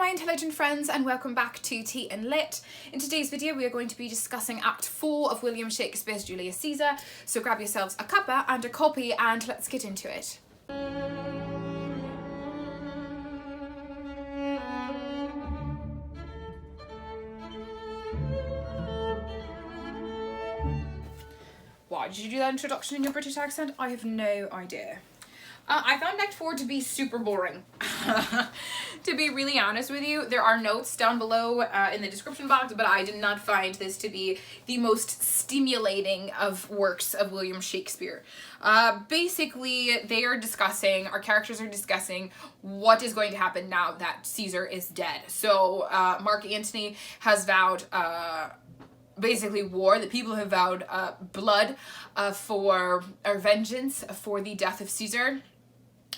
my intelligent friends, and welcome back to Tea and Lit. In today's video we are going to be discussing Act 4 of William Shakespeare's Julius Caesar, so grab yourselves a cuppa and a copy and let's get into it. Why did you do that introduction in your British accent? I have no idea. I found Act 4 to be super boring. To be really honest with you, there are notes down below in the description box, but I did not find this to be the most stimulating of works of William Shakespeare. Basically, our characters are discussing what is going to happen now that Caesar is dead. So, Mark Antony has vowed basically war. The people have vowed blood for vengeance for the death of Caesar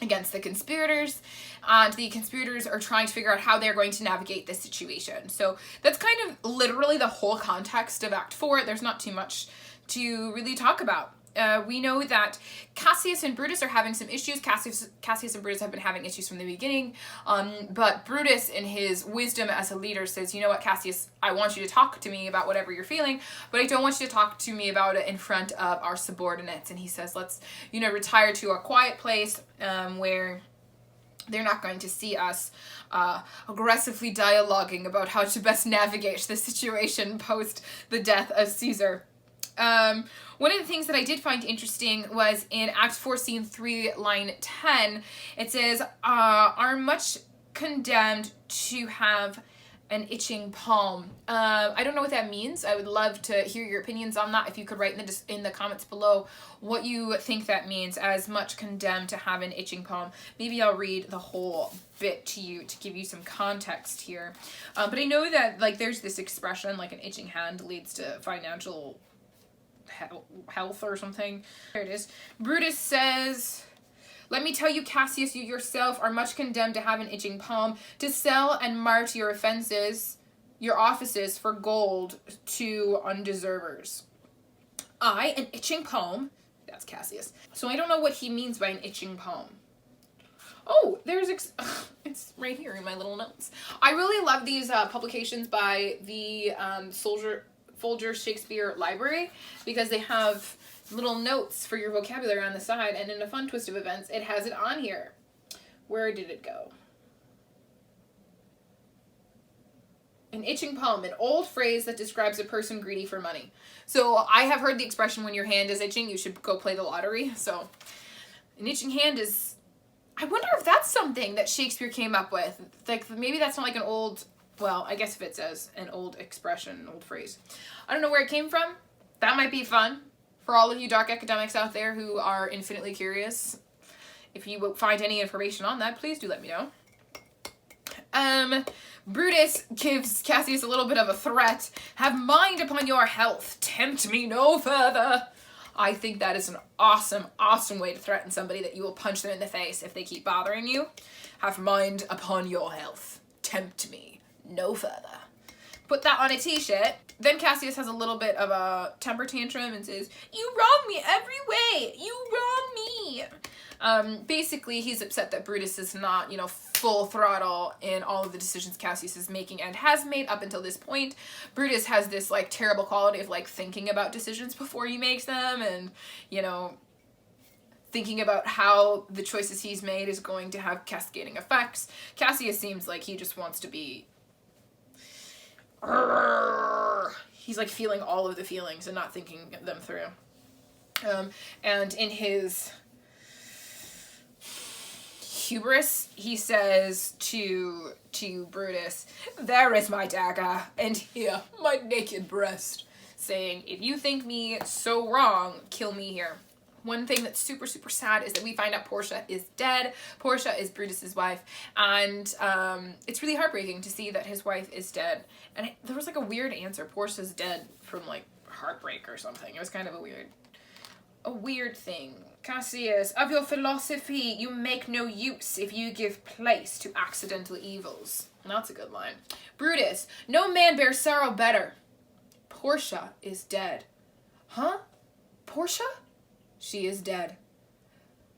against the conspirators, and the conspirators are trying to figure out how they're going to navigate this situation. So that's kind of literally the whole context of Act 4. There's not too much to really talk about. We know that Cassius and Brutus are having some issues. Cassius and Brutus have been having issues from the beginning, but Brutus, in his wisdom as a leader, says, you know what, Cassius, I want you to talk to me about whatever you're feeling, but I don't want you to talk to me about it in front of our subordinates. And he says, let's, retire to a quiet place where they're not going to see us aggressively dialoguing about how to best navigate the situation post the death of Caesar. One of the things that I did find interesting was in Act 4, Scene 3, line 10, it says, are much condemned to have an itching palm. I don't know what that means. I would love to hear your opinions on that. If you could write in the comments below what you think that means, as much condemned to have an itching palm. Maybe I'll read the whole bit to you to give you some context here. But I know that, there's this expression, an itching hand leads to financial health or something. There it is. Brutus says, let me tell you, Cassius, you yourself are much condemned to have an itching palm, to sell and mart your offices for gold to undeservers. An itching palm? That's Cassius. So I don't know what he means by an itching palm. Oh, it's right here in my little notes. I really love these publications by the Folger's Shakespeare Library, because they have little notes for your vocabulary on the side, and in a fun twist of events, it has it on here. Where did it go? An itching palm, an old phrase that describes a person greedy for money. So I have heard the expression, when your hand is itching, you should go play the lottery. So an itching hand is, I wonder if that's something that Shakespeare came up with. Maybe that's not an old, well, I guess if it says an old expression, an old phrase. I don't know where it came from. That might be fun for all of you dark academics out there who are infinitely curious. If you find any information on that, please do let me know. Brutus gives Cassius a little bit of a threat. Have mind upon your health. Tempt me no further. I think that is an awesome, awesome way to threaten somebody, that you will punch them in the face if they keep bothering you. Have mind upon your health. Tempt me no further. Put that on a t-shirt. Then Cassius has a little bit of a temper tantrum and says, you wrong me every way. You wrong me. Basically, he's upset that Brutus is not, full throttle in all of the decisions Cassius is making and has made up until this point. Brutus has this, terrible quality of, thinking about decisions before he makes them, and, thinking about how the choices he's made is going to have cascading effects. Cassius seems like he just wants to be... He's feeling all of the feelings and not thinking them through. And in his hubris, he says to Brutus, there is my dagger, and here my naked breast, saying, if you think me so wrong, kill me here. One thing that's super, super sad is that we find out Portia is dead. Portia is Brutus's wife, and it's really heartbreaking to see that his wife is dead. And there was a weird answer. Portia's dead from heartbreak or something. It was kind of a weird thing. Cassius, of your philosophy you make no use if you give place to accidental evils. That's a good line. Brutus, no man bears sorrow better. Portia is dead. Huh? Portia? She is dead.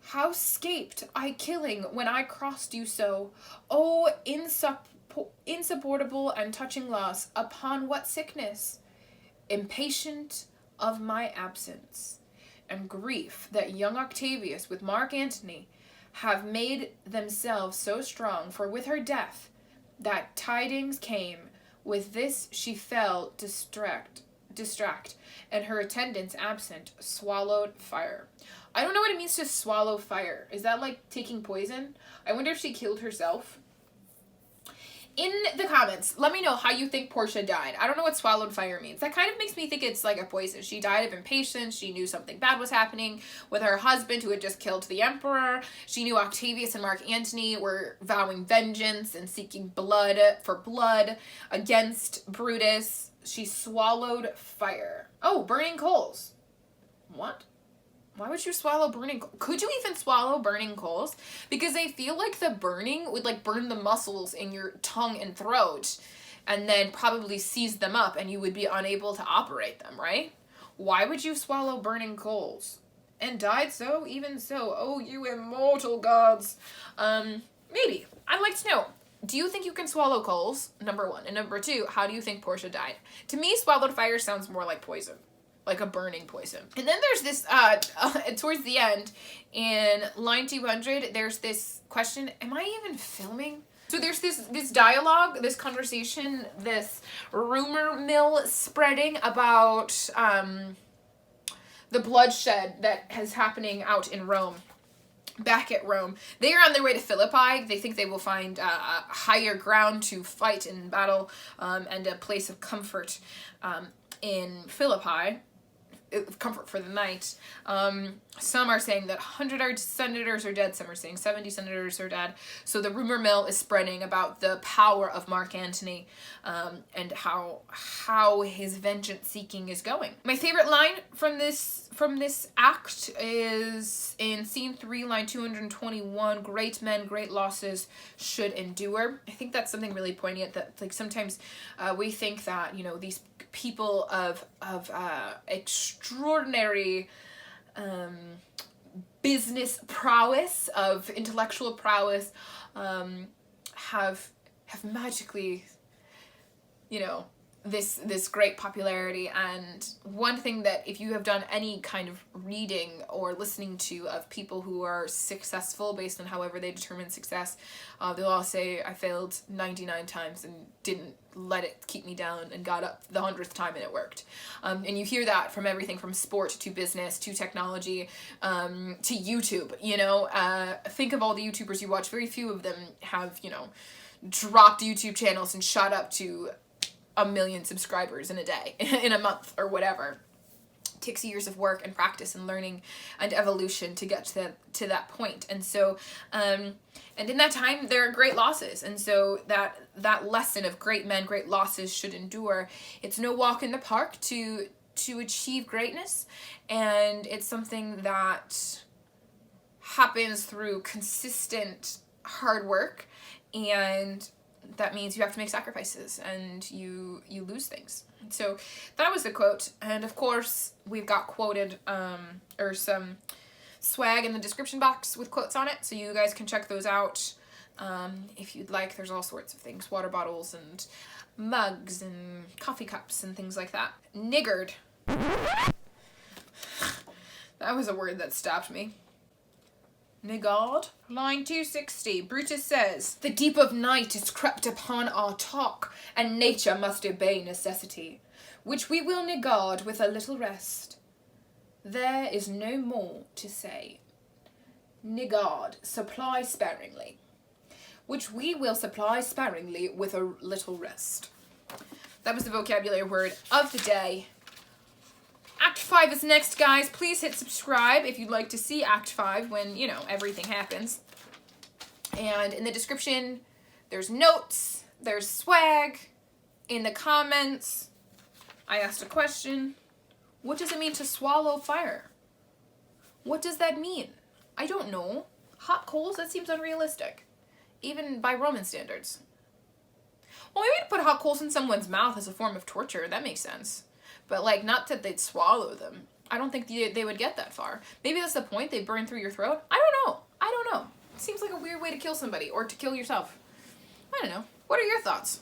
How scaped I killing when I crossed you so? Oh, insupportable and touching loss, upon what sickness? Impatient of my absence, and grief that young Octavius with Mark Antony have made themselves so strong, for with her death that tidings came, with this she fell distract, and her attendants absent swallowed fire. I don't know what it means to swallow fire. Is that like taking poison? I wonder if she killed herself. In the comments, let me know how you think Portia died. I don't know what swallowed fire means. That kind of makes me think it's like a poison. She died of impatience. She knew something bad was happening with her husband who had just killed the emperor. She knew Octavius and Mark Antony were vowing vengeance and seeking blood against Brutus. She swallowed fire. Oh, burning coals. What? Why would you swallow burning coals? Could you even swallow burning coals? Because I feel like the burning would like burn the muscles in your tongue and throat and then probably seize them up and you would be unable to operate them, right? Why would you swallow burning coals? And died so? Even so. Oh, you immortal gods. Maybe. I'd like to know. Do you think you can swallow coals? Number one. And number two, how do you think Portia died? To me, swallowed fire sounds more like poison. Like a burning poison. And then there's this, towards the end, in line 200, there's this question, am I even filming? So there's this dialogue, this conversation, this rumor mill spreading about the bloodshed that is happening out in Rome. Back at Rome. They are on their way to Philippi. They think they will find higher ground to fight in battle and a place of comfort in Philippi. Comfort for the night. Some are saying that 100 senators are dead. Some are saying 70 senators are dead. So the rumor mill is spreading about the power of Mark Antony and how his vengeance seeking is going. My favorite line from this act is in scene 3, line 221. Great men, great losses should endure. I think that's something really poignant. That like sometimes we think that these people of extraordinary business prowess, of intellectual prowess, have magically, this great popularity. And one thing that if you have done any kind of reading or listening to of people who are successful based on however they determine success, they'll all say, I failed 99 times and didn't let it keep me down and got up the 100th time and it worked. And you hear that from everything from sport to business to technology to YouTube. Think of all the YouTubers you watch. Very few of them have, dropped YouTube channels and shot up to 1 million subscribers in a day, in a month, or whatever. It takes years of work and practice and learning and evolution to get to that point. And so, and in that time, there are great losses. And so that lesson of great men, great losses should endure. It's no walk in the park to achieve greatness. And it's something that happens through consistent hard work, and that means you have to make sacrifices and you lose things. So that was the quote. And of course, we've got quoted or some swag in the description box with quotes on it, so you guys can check those out if you'd like. There's all sorts of things, water bottles and mugs and coffee cups and things like that. Niggard. That was a word that stopped me. Niggard. Line 260. Brutus says, the deep of night is crept upon our talk, and nature must obey necessity, which we will niggard with a little rest. There is no more to say. Niggard, supply sparingly, which we will supply sparingly with a little rest. That was the vocabulary word of the day. Act 5 is next, guys. Please hit subscribe if you'd like to see Act 5 when, everything happens. And in the description, there's notes, there's swag. In the comments, I asked a question. What does it mean to swallow fire? What does that mean? I don't know. Hot coals? That seems unrealistic. Even by Roman standards. Well, maybe to put hot coals in someone's mouth as a form of torture. That makes sense. But, not that they'd swallow them. I don't think they would get that far. Maybe that's the point. They burn through your throat. I don't know. It seems like a weird way to kill somebody or to kill yourself. I don't know. What are your thoughts?